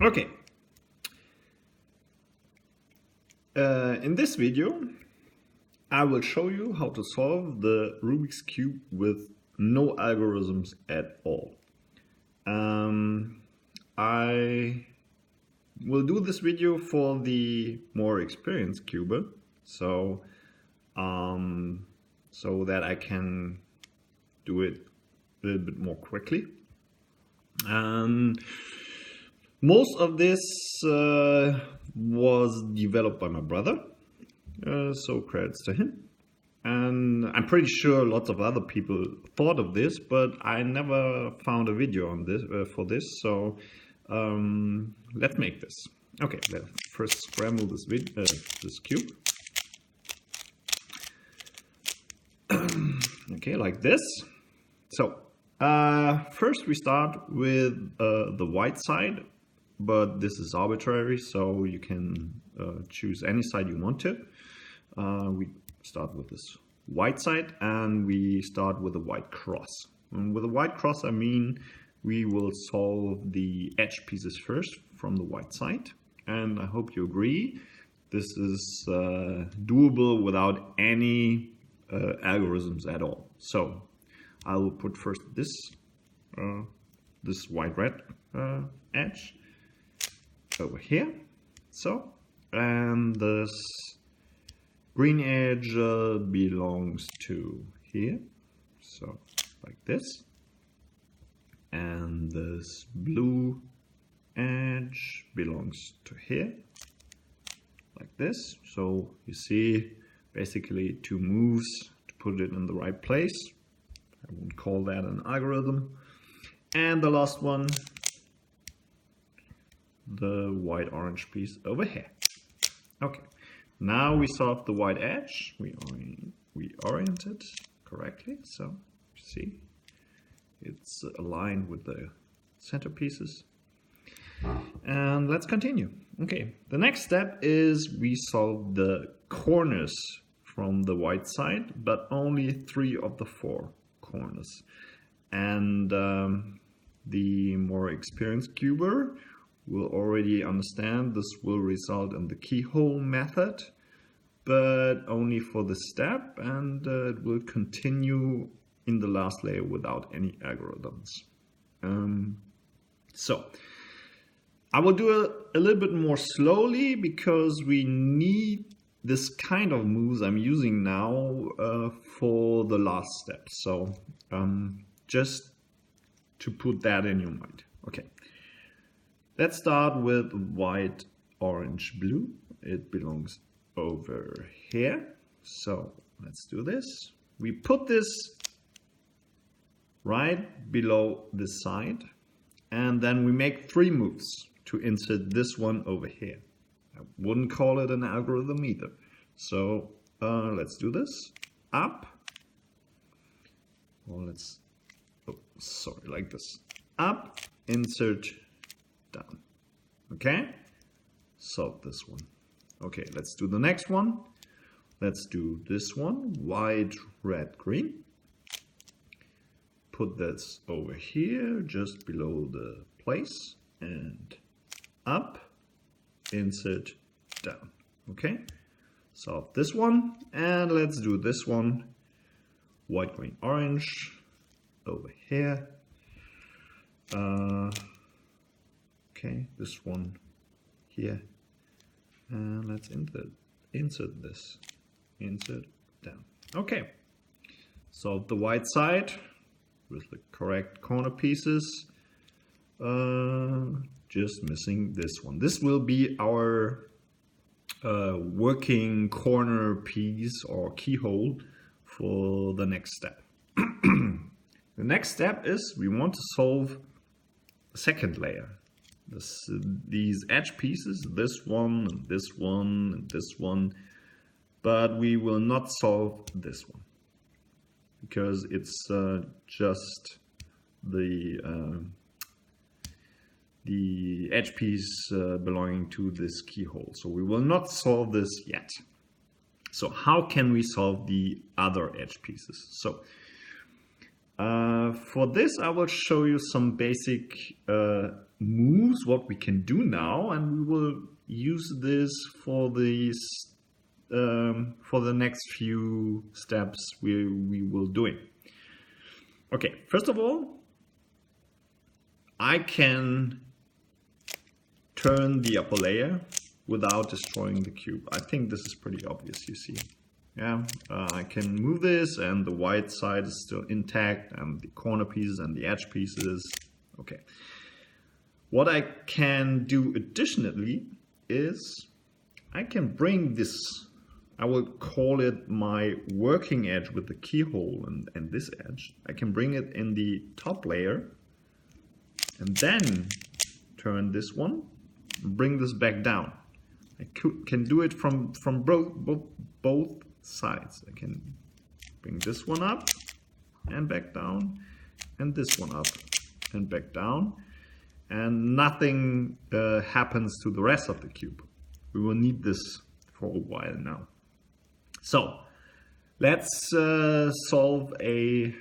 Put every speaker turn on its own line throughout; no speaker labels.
Okay. In this video, I will show you how to solve the Rubik's Cube with no algorithms at all. I will do this video for the more experienced cuber, so that I can do it a little bit more quickly. Most of this was developed by my brother, so credits to him. And I'm pretty sure lots of other people thought of this, but I never found a video on this for this. So let's make this. Okay, let's first scramble this cube. Okay, like this. So first we start with the white side, but this is arbitrary, so you can choose any side you want to. We start with this white side and we start with a white cross. And with a white cross, I mean we will solve the edge pieces first from the white side. And I hope you agree, this is doable without any algorithms at all. So I will put first this white-red edge over here. So, and this green edge belongs to here, so like this, and this blue edge belongs to here, like this. So you see basically two moves to put it in the right place. I won't call that an algorithm. And the last one, the white-orange piece over here. Okay. Now we solve the white edge. We orient it correctly, so you see it's aligned with the center pieces. And let's continue. Okay, the next step is we solve the corners from the white side, but only 3 of the 4 corners. And the more experienced cuber will already understand this will result in the keyhole method, but only for the step, and it will continue in the last layer without any algorithms. So I will do a little bit more slowly because we need this kind of moves I'm using now for the last step. So just to put that in your mind. Okay. Let's start with white, orange, blue. It belongs over here. So let's do this. We put this right below this side, and then we make 3 moves to insert this one over here. I wouldn't call it an algorithm either. So let's do this. Up. Or let's, like this. Up, insert, down. Okay, solve this one. Okay, let's do the next one. Let's do this one, white, red, green. Put this over here, just below the place, and up, insert, down. Okay, solve this one, and let's do this one, white, green, orange, over here. Okay, this one here, and let's insert this, insert down. Okay, solve the white side with the correct corner pieces, just missing this one. This will be our working corner piece or keyhole for the next step. The next step is we want to solve the second layer. These edge pieces, this one, and this one, and this one, but we will not solve this one because it's just the edge piece belonging to this keyhole. So we will not solve this yet. So how can we solve the other edge pieces? So For this, I will show you some basic moves, what we can do now, and we will use this for these for the next few steps we will doing. Okay, first of all, I can turn the upper layer without destroying the cube. I think this is pretty obvious, you see. Yeah, I can move this and the white side is still intact and the corner pieces and the edge pieces. Okay. What I can do additionally is I can bring this, I will call it my working edge with the keyhole and this edge. I can bring it in the top layer and then turn this one and bring this back down. I can do it from both sides. I can bring this one up and back down and this one up and back down, and nothing happens to the rest of the cube. We will need this for a while now. So let's solve a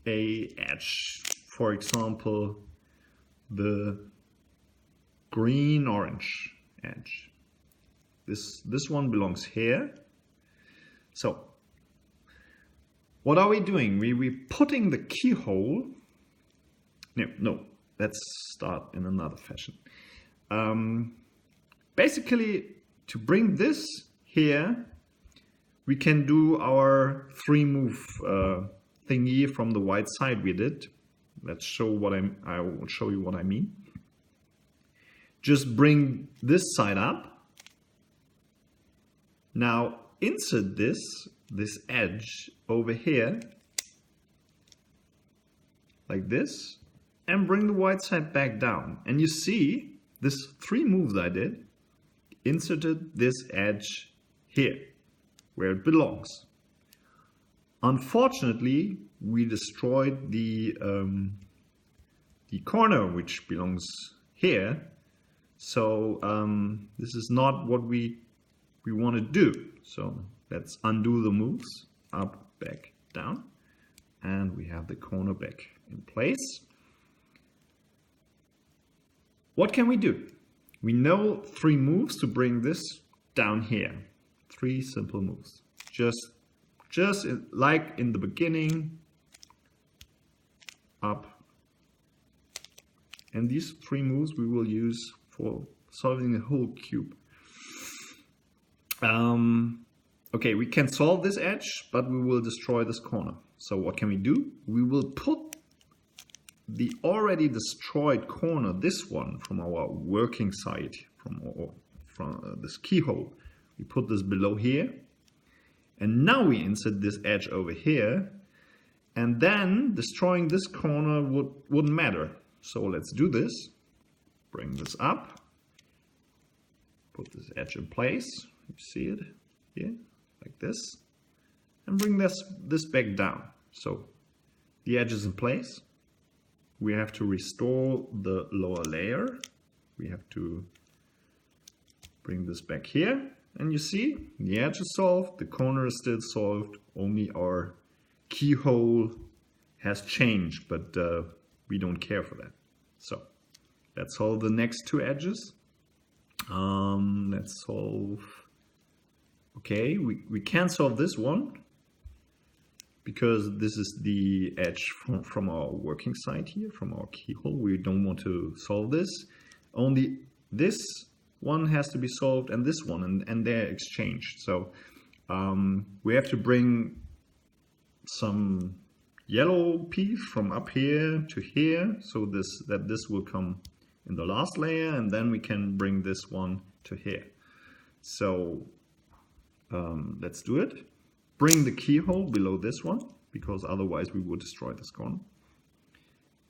edge, for example the green orange edge. This one belongs here. So what are we doing? We putting the keyhole. No, let's start in another fashion. Basically, to bring this here, we can do our 3-move thingy from the white side we did. Let's show what I will show you what I mean. Just bring this side up. Now insert this edge over here like this and bring the white side back down. And you see this 3 moves I did inserted this edge here where it belongs. Unfortunately, we destroyed the corner which belongs here. So this is not what we want to do. So let's undo the moves, up, back, down, and we have the corner back in place. What can we do? We know 3 moves to bring this down here. 3 simple moves. Just like in the beginning, up. And these 3 moves we will use for solving the whole cube. Okay, we can solve this edge, but we will destroy this corner. So what can we do? We will put the already destroyed corner, this one from our working side, from this keyhole. We put this below here. And now we insert this edge over here. And then destroying this corner wouldn't matter. So let's do this. Bring this up. Put this edge in place. You see it here, like this. And bring this back down. So the edge is in place. We have to restore the lower layer. We have to bring this back here. And you see, the edge is solved, the corner is still solved, only our keyhole has changed, but we don't care for that. So let's solve the next 2 edges. Let's solve, okay, we can't solve this one because this is the edge from our working side here, from our keyhole. We don't want to solve this. Only this one has to be solved and this one, and they're exchanged. So we have to bring some yellow piece from up here to here, so that this will come in the last layer, and then we can bring this one to here. So let's do it. Bring the keyhole below this one, because otherwise we would destroy this corner.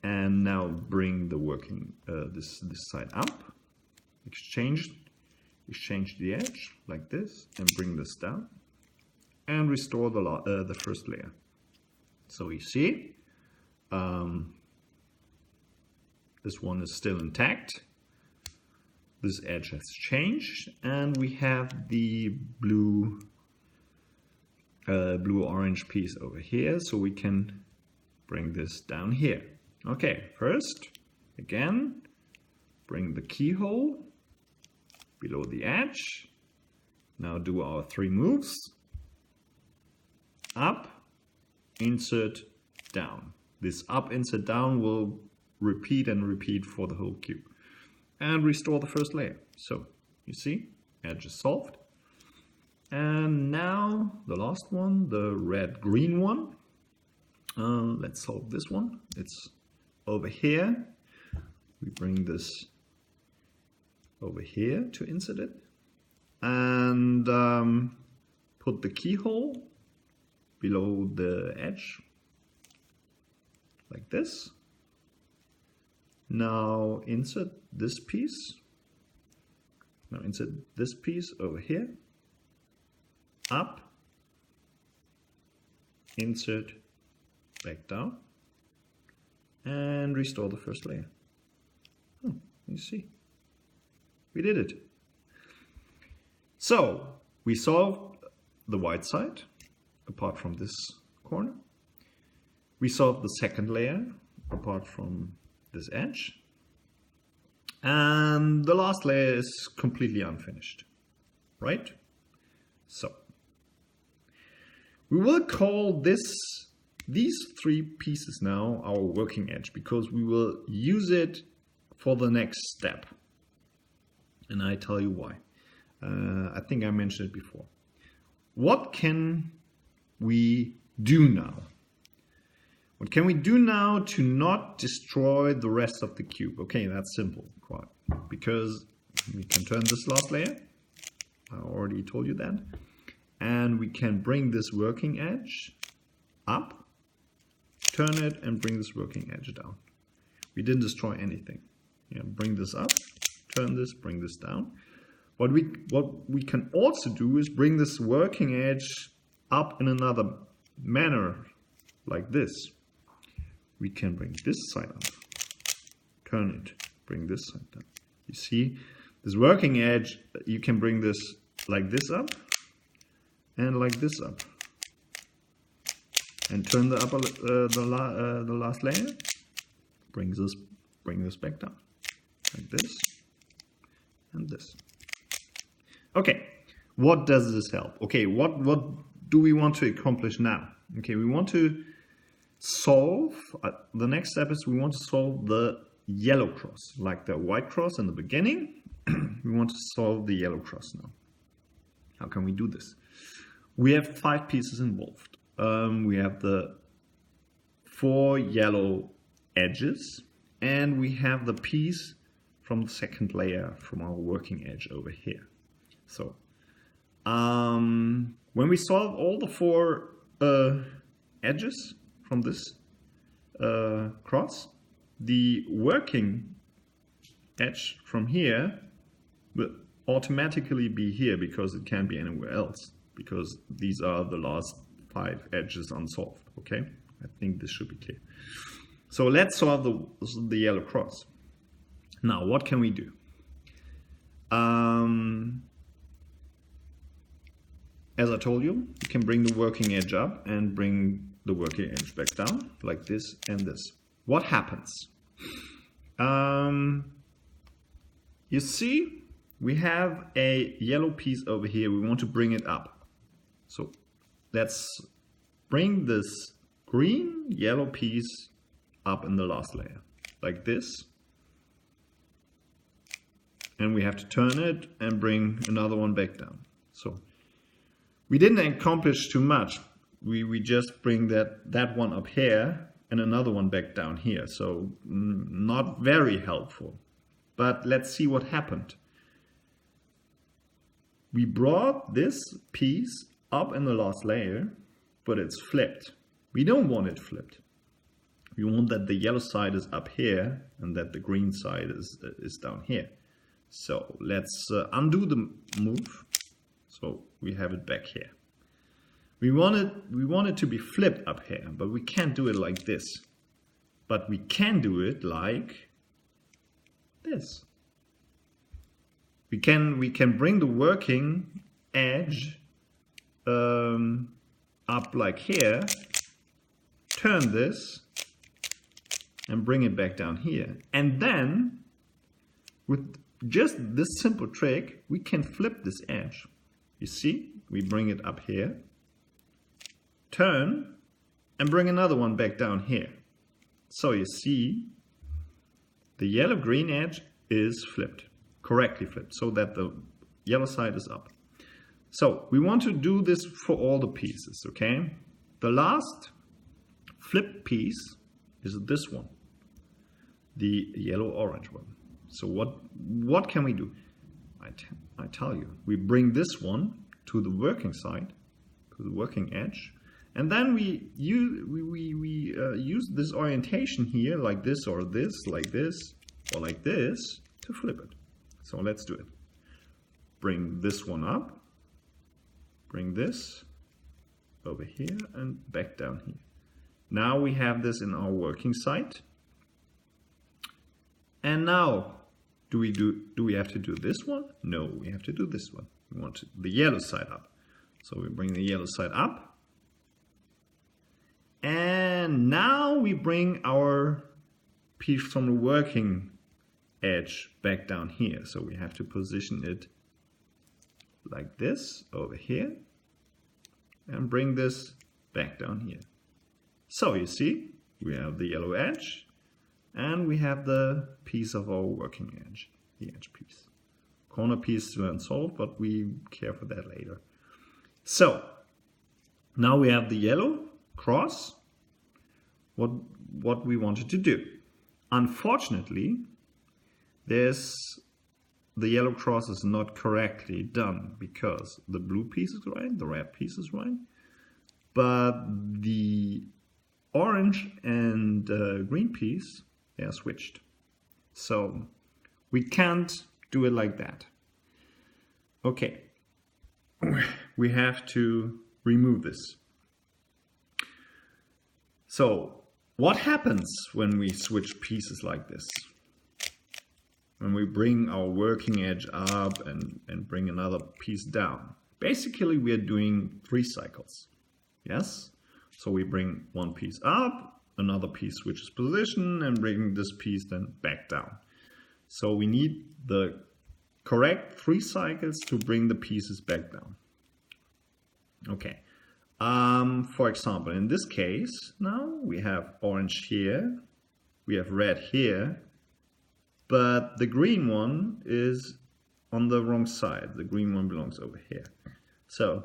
And now bring the working this side up. Exchange the edge like this, and bring this down, and restore the first layer. So you see, this one is still intact. This edge has changed, and we have the blue orange piece over here. So we can bring this down here. Okay, first, again, bring the keyhole below the edge. Now do our 3 moves. Up, insert, down. This up, insert, down will repeat and repeat for the whole cube. And restore the first layer. So, you see, edge is solved. And now the last one, the red-green one. Let's solve this one. It's over here. We bring this over here to insert it. And put the keyhole below the edge, like this. Now insert this piece. Now insert this piece over here. Up. Insert back down. And restore the first layer. Oh, you see. We did it. So we solved the white side, apart from this corner. We solved the second layer, apart from this edge. And the last layer is completely unfinished, right? So we will call these 3 pieces now our working edge, because we will use it for the next step. And I tell you why. I think I mentioned it before. What can we do now? What can we do now to not destroy the rest of the cube? Okay, that's simple, quite, because we can turn this last layer. I already told you that. And we can bring this working edge up, turn it, and bring this working edge down. We didn't destroy anything. Yeah, bring this up, turn this, bring this down. What we can also do is bring this working edge up in another manner, like this. We can bring this side up, turn it, bring this side down. You see, this working edge, you can bring this like this up and like this up, and turn the upper the last layer. Bring this back down, like this and this. Okay, what does this help? Okay, what do we want to accomplish now? Okay, we want to solve, the next step is we want to solve the yellow cross, like the white cross in the beginning. We want to solve the yellow cross now. How can we do this? We have 5 pieces involved. We have the 4 yellow edges, and we have the piece from the second layer from our working edge over here. So when we solve all the 4 edges from this cross, the working edge from here will automatically be here, because it can't be anywhere else, because these are the last 5 edges unsolved. Okay, I think this should be clear. So let's solve the yellow cross. Now what can we do? As I told you, you can bring the working edge up and bring the working edge back down, like this and this. What happens? You see, we have a yellow piece over here. We want to bring it up. So let's bring this green yellow piece up in the last layer, like this. And we have to turn it and bring another one back down. So we didn't accomplish too much. We just bring that one up here and another one back down here. So not very helpful. But let's see what happened. We brought this piece up in the last layer, but it's flipped. We don't want it flipped. We want that the yellow side is up here and that the green side is down here. So let's undo the move. So we have it back here. We want it to be flipped up here, but we can't do it like this. But we can do it like this. We can bring the working edge up like here, turn this and bring it back down here. And then with just this simple trick, we can flip this edge. You see, we bring it up here, turn, and bring another one back down here. So you see, the yellow-green edge is flipped, correctly flipped, so that the yellow side is up. So we want to do this for all the pieces, okay? The last flip piece is this one, the yellow-orange one. So what can we do? I tell you, we bring this one to the working side, to the working edge, and then we use this orientation here, like this or this, like this or like this, to flip it. So let's do it. Bring this one up, bring this over here and back down here. Now we have this in our working side. And now, do we have to do this one? No, we have to do this one. We want the yellow side up. So we bring the yellow side up. And now we bring our piece from the working edge back down here. So we have to position it like this over here and bring this back down here. So you see, we have the yellow edge and we have the piece of our working edge, the edge piece. Corner piece weren't solved, but we care for that later. So now we have the yellow cross, what we wanted to do. Unfortunately, the yellow cross is not correctly done because the blue piece is right, the red piece is right, but the orange and green piece, they are switched. So we can't do it like that. Okay, we have to remove this. So what happens when we switch pieces like this? When we bring our working edge up and bring another piece down. Basically, we are doing 3 cycles. Yes? So we bring one piece up, another piece switches position, and bring this piece then back down. So we need the correct 3 cycles to bring the pieces back down. Okay. For example, in this case, now we have orange here, we have red here, but the green one is on the wrong side. The green one belongs over here. So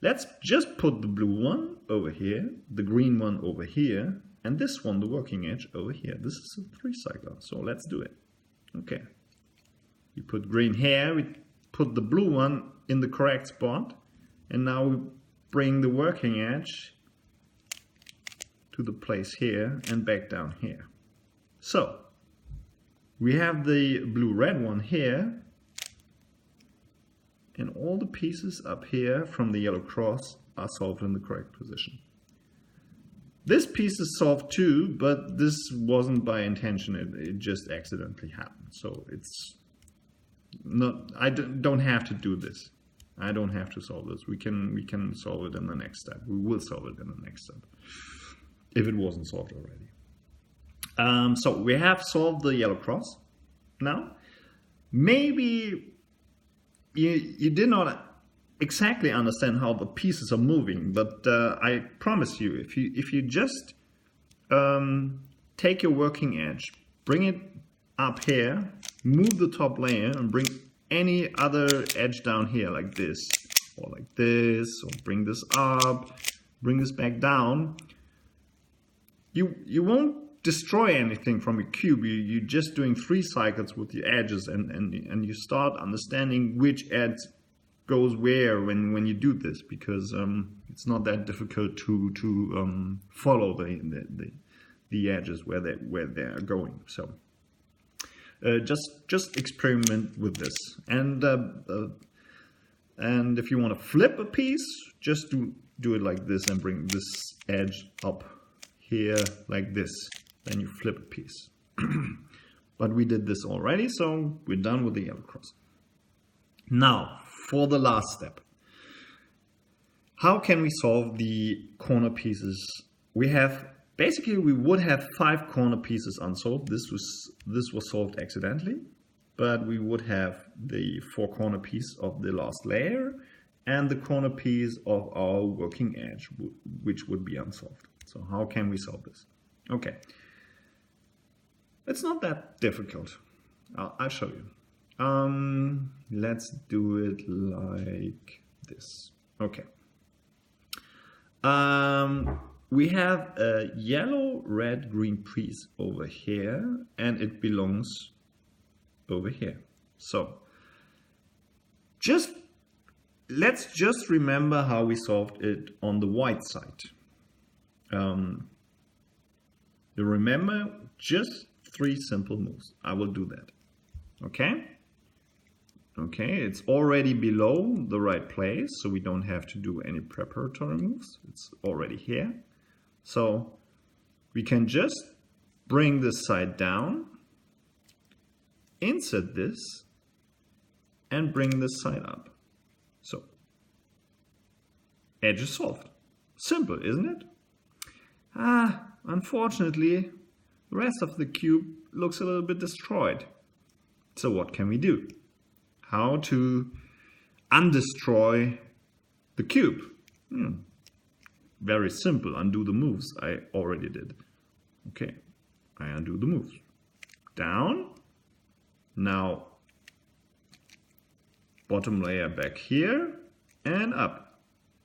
let's just put the blue one over here, the green one over here, and this one, the working edge, over here. This is a 3 cycle, so let's do it. Okay. We put green here, we put the blue one in the correct spot, and now we bring the working edge to the place here and back down here. So we have the blue-red one here, and all the pieces up here from the yellow cross are solved in the correct position. This piece is solved too, but this wasn't by intention, it just accidentally happened. So it's not, I don't have to do this. I don't have to solve this. We can solve it in the next step. We will solve it in the next step, if it wasn't solved already. So we have solved the yellow cross. Now, maybe you did not exactly understand how the pieces are moving, but I promise you, if you just take your working edge, bring it up here, move the top layer, and bring any other edge down here like this, or like this, or bring this up, bring this back down, you won't destroy anything from a cube. You're just doing 3 cycles with the edges, and you start understanding which edge goes where when you do this, because it's not that difficult to follow the edges where they are going. So just experiment with this, and if you want to flip a piece, just do it like this and bring this edge up here like this. Then you flip a piece. But we did this already, so we're done with the yellow cross. Now, for the last step. How can we solve the corner pieces we have basically we would have 5 corner pieces unsolved. This was solved accidentally, but we would have the 4 corner piece of the last layer and the corner piece of our working edge, which would be unsolved. So how can we solve this? Okay, it's not that difficult. I'll show you. Let's do it like this. Okay. We have a yellow, red, green piece over here, and it belongs over here. So let's just remember how we solved it on the white side. You remember just 3 simple moves. I will do that. Okay? Okay, it's already below the right place, so we don't have to do any preparatory moves. It's already here. So we can just bring this side down, insert this, and bring this side up. So edge is solved. Simple, isn't it? Unfortunately, the rest of the cube looks a little bit destroyed. So what can we do? How to undestroy the cube? Very simple. Undo the moves. I already did. Okay, I undo the moves. Down. Now, bottom layer back here and up.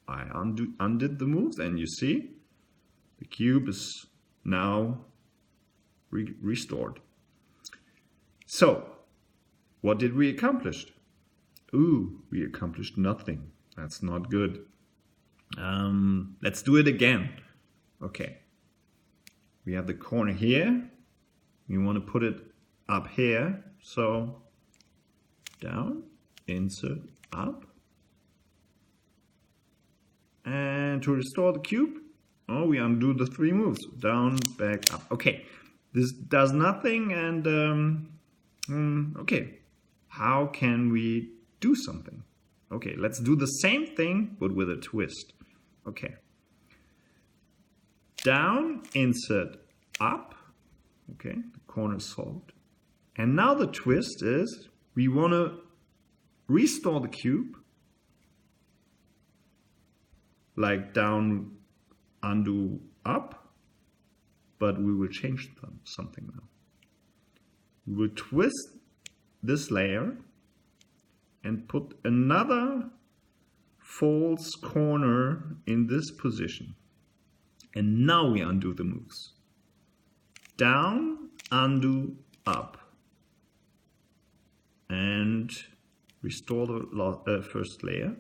I undid the moves, and you see the cube is now restored. So, what did we accomplish? We accomplished nothing. That's not good. Let's do it again. Okay. We have the corner here. We want to put it up here. So, down, insert, up. And to restore the cube, we undo the 3 moves. Down, back, up. Okay. This does nothing, and okay. How can we do something? Okay, let's do the same thing, but with a twist. Okay. Down, insert, up. Okay, the corner is solved. And now the twist is we want to restore the cube. Like down, undo, up. But we will change something now. We will twist this layer and put another false corner in this position. And now we undo the moves. Down, undo, up. And restore the first layer.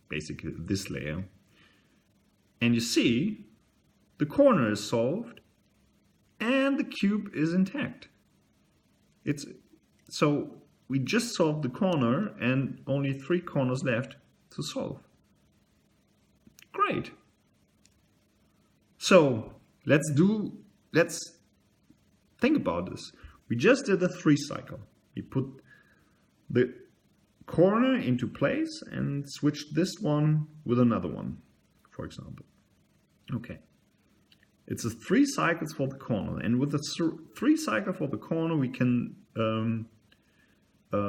Basically this layer. And you see, the corner is solved and the cube is intact. So we just solved the corner and only 3 corners left to solve. Great. So let's think about this. We just did a 3 cycle. We put the corner into place and switched this one with another one, for example. Okay. It's a 3 cycles for the corner, and with the 3 cycle for the corner, we can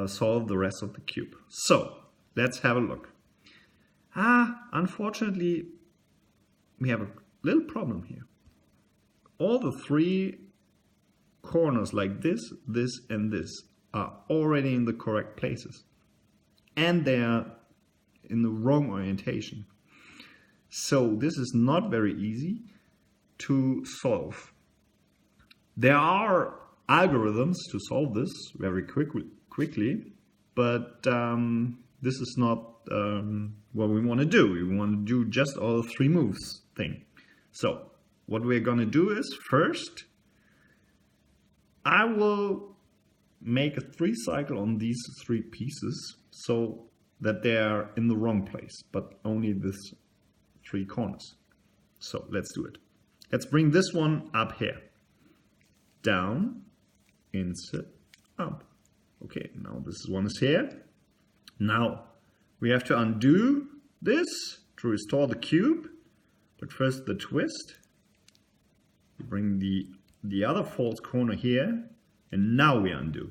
solve the rest of the cube. So let's have a look. Unfortunately, we have a little problem here. All the 3 corners like this, this, and this are already in the correct places, and they are in the wrong orientation. So this is not very easy to solve. There are algorithms to solve this very quickly, but this is not what we want to do. We want to do just all 3 moves thing. So what we're going to do is, first I will make a 3 cycle on these 3 pieces so that they are in the wrong place, but only this 3 corners. So let's do it. Let's bring this one up here. Down, insert, up. Okay, now this one is here. Now we have to undo this to restore the cube. But first the twist. You bring the other false corner here, and now we undo.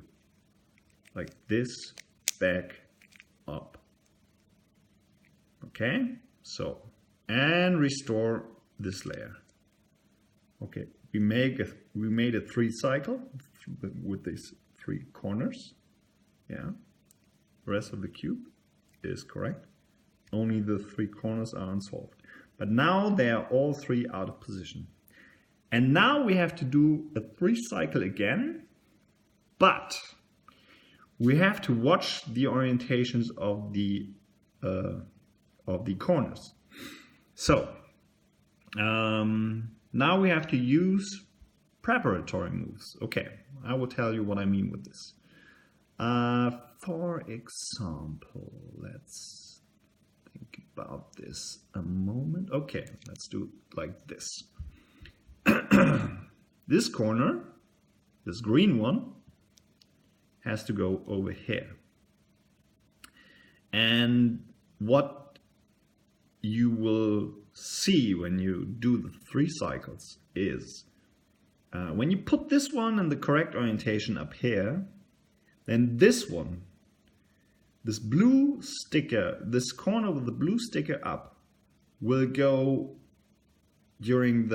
Like this, back, up. Okay, so, and restore this layer. Okay, we made a 3 cycle with these 3 corners. Yeah, the rest of the cube is correct. Only the 3 corners are unsolved. But now they are all 3 out of position. And now we have to do a 3 cycle again, but we have to watch the orientations of the corners. So now we have to use preparatory moves. Okay, I will tell you what I mean with this. For example, let's think about this a moment. Okay, let's do it like this. This corner, this green one, has to go over here. And what you will see when you do the 3 cycles is when you put this one in the correct orientation up here, then this one, this blue sticker, this corner with the blue sticker up, will go during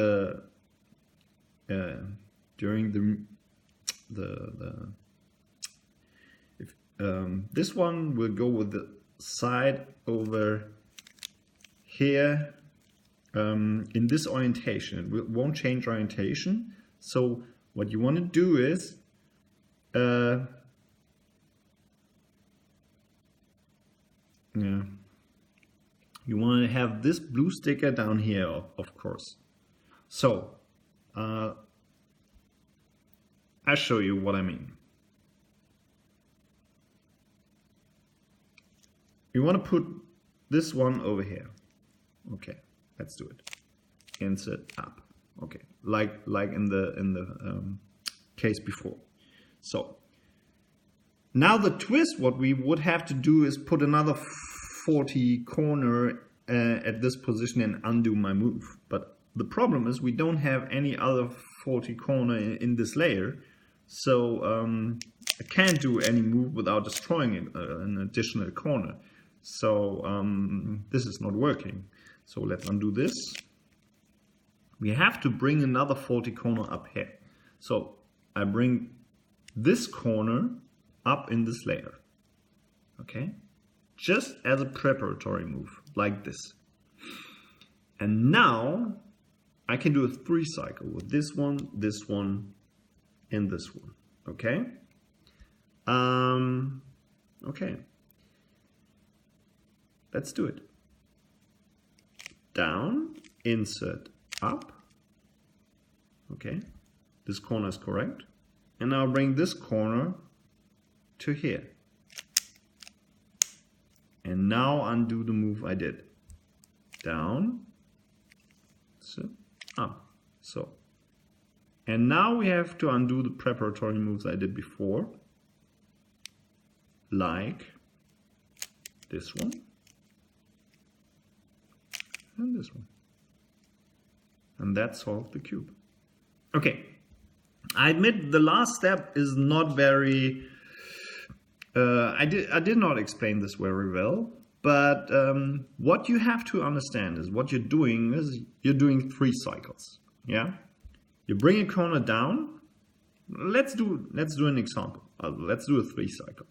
this one will go with the side over here in this orientation. It won't change orientation. So what you want to do is you want to have this blue sticker down here, of course. So I'll show you what I mean. You want to put this one over here. Okay, let's do it. Insert up. Okay, like in the case before. So now the twist, what we would have to do is put another 40 corner at this position and undo my move. But the problem is we don't have any other 40 corner in this layer. So I can't do any move without destroying an additional corner. So this is not working. So let's undo this. We have to bring another 40 corner up here. So I bring this corner up in this layer. Okay? Just as a preparatory move, like this. And now I can do a 3 cycle with this one, and this one. Okay? Okay. Let's do it. Down, insert, up. Okay, this corner is correct. And now bring this corner to here. And now undo the move I did. Down, so up. So, and now we have to undo the preparatory moves I did before. Like this one. And this one. And that solved the cube. Okay, I admit the last step is not very, I did not explain this very well, but what you have to understand is what you're doing is you're doing 3 cycles, yeah? You bring a corner down, let's do an example, let's do a 3 cycle.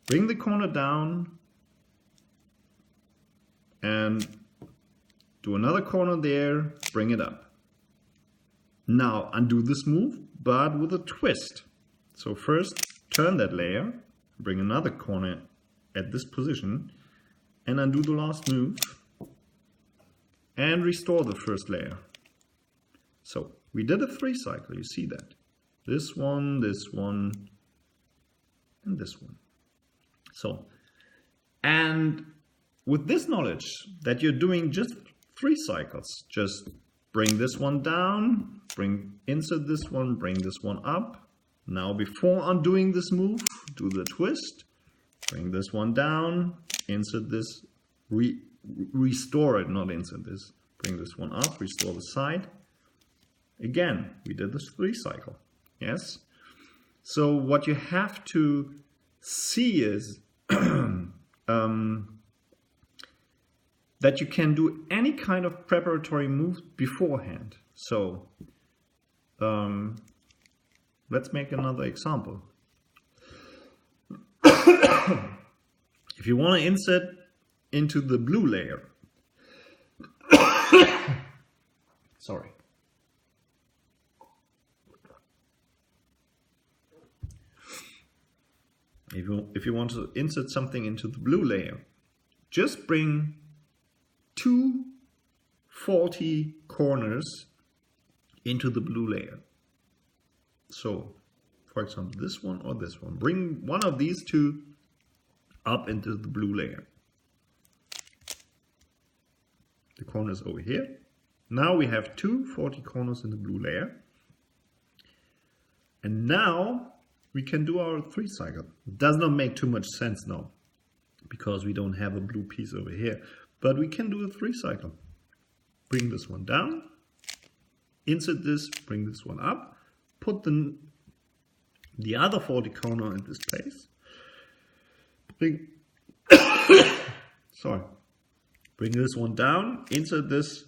Bring the corner down and do another corner there, bring it up. Now undo this move, but with a twist. So first turn that layer, bring another corner at this position, and undo the last move, and restore the first layer. So we did a 3 cycle, you see that. This one, and this one. So, and with this knowledge that you're doing just 3 cycles, just bring this one down, insert this one, bring this one up. Now before undoing this move, do the twist, bring this one down, insert this, restore it, not insert this. Bring this one up, restore the side, Again, we did this 3 cycle. Yes. So what you have to see is that you can do any kind of preparatory move beforehand. So let's make another example. If you want to insert into the blue layer, sorry. If you want to insert something into the blue layer, just bring 2 faulty corners into the blue layer. So, for example, this one or this one. Bring one of these 2 up into the blue layer. The corners over here. Now we have 2 faulty corners in the blue layer. And now we can do our 3 cycle. It does not make too much sense now, because we don't have a blue piece over here. But we can do a 3 cycle. Bring this one down, insert this, bring this one up, put the other faulty corner in this place. Bring bring this one down, insert this,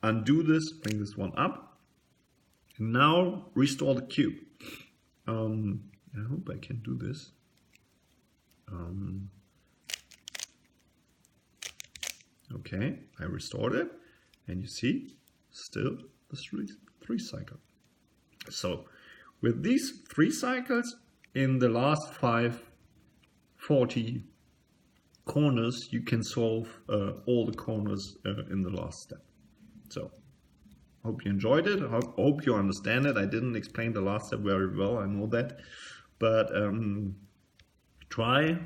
undo this, bring this one up, and now restore the cube. I hope I can do this. Okay, I restored it, and you see, still the 3 cycle. So, with these 3 cycles, in the last 5 faulty corners, you can solve all the corners in the last step. So, hope you enjoyed it. Hope you understand it. I didn't explain the last step very well, I know that. But try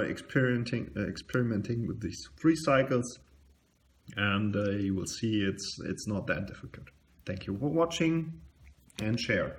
experimenting with these 3 cycles, and you will see it's not that difficult. Thank you for watching, and share.